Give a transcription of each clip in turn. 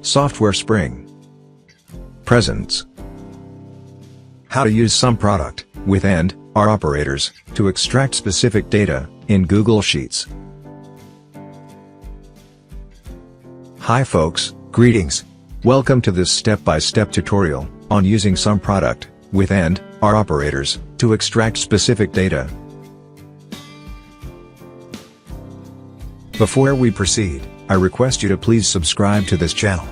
Software Spring. Presents. How to use SUMPRODUCT with AND/OR operators to extract specific data in Google Sheets. Hi folks, greetings. Welcome to this step-by-step tutorial on using SUMPRODUCT with AND/OR operators to extract specific data. Before we proceed, I request you to please subscribe to this channel.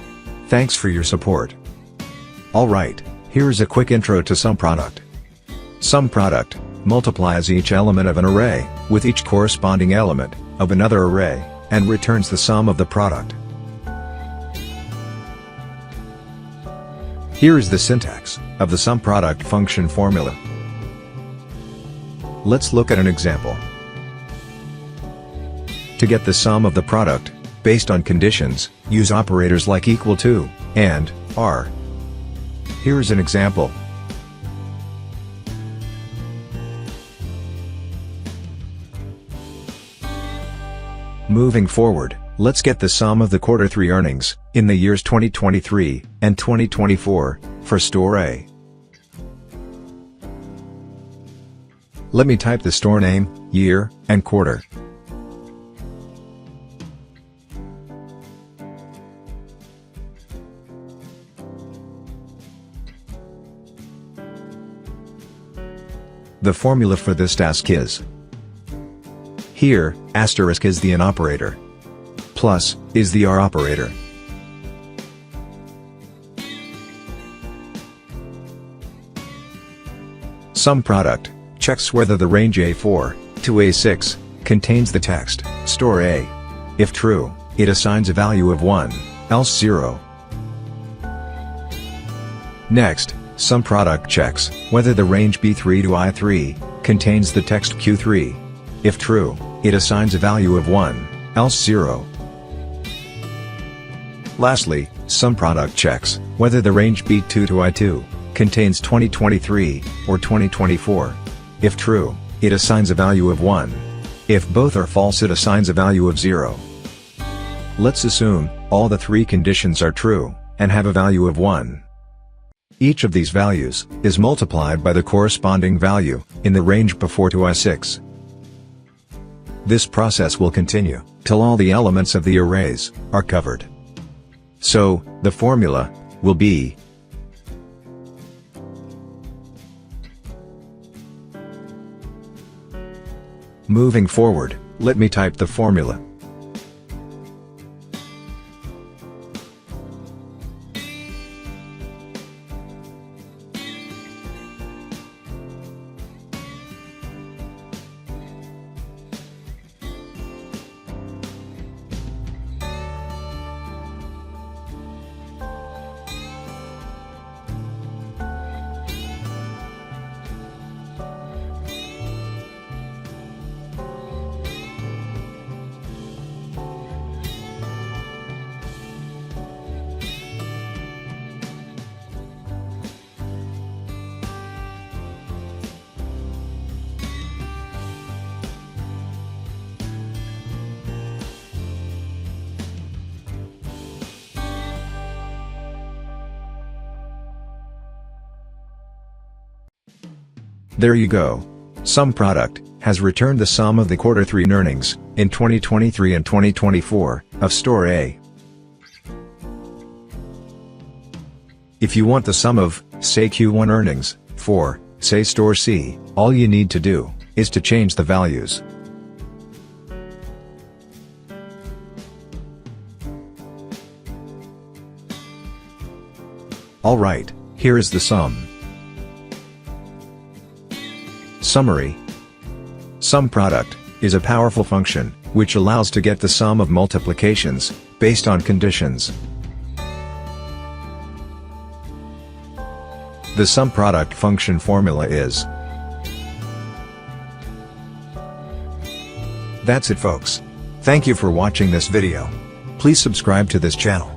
Thanks for your support. Alright, here's a quick intro to SUMPRODUCT. SUMPRODUCT multiplies each element of an array with each corresponding element of another array and returns the sum of the product. Here is the syntax of the SUMPRODUCT function formula. Let's look at an example. To get the sum of the product, based on conditions, use operators like equal to, and, are. Here is an example. Moving forward, let's get the sum of the Q3 earnings in the years 2023 and 2024 for store A. Let me type the store name, year, and quarter. The formula for this task is: here, asterisk is the AND operator, plus is the OR operator. SUMPRODUCT checks whether the range A4 to A6 contains the text store A. If true, it assigns a value of 1, else 0. Next, SUMPRODUCT checks whether the range B3 to I3 contains the text Q3. If true, it assigns a value of 1, else 0. Lastly, SUMPRODUCT checks whether the range B2 to I2 contains 2023 or 2024. If true, it assigns a value of 1. If both are false, it assigns a value of 0. Let's assume all the three conditions are true and have a value of 1. Each of these values is multiplied by the corresponding value in the range B4 to I6. This process will continue till all the elements of the arrays are covered. So, the formula will be Moving forward, let me type the formula. There you go. SUMPRODUCT has returned the sum of the Q3 earnings in 2023 and 2024 of store A. If you want the sum of, say Q1 earnings, for, say store C, all you need to do is to change the values. Alright, here is the sum. Summary. SUMPRODUCT is a powerful function which allows to get the sum of multiplications based on conditions. The SUMPRODUCT function formula is. That's it folks. Thank you for watching this video. Please subscribe to this channel.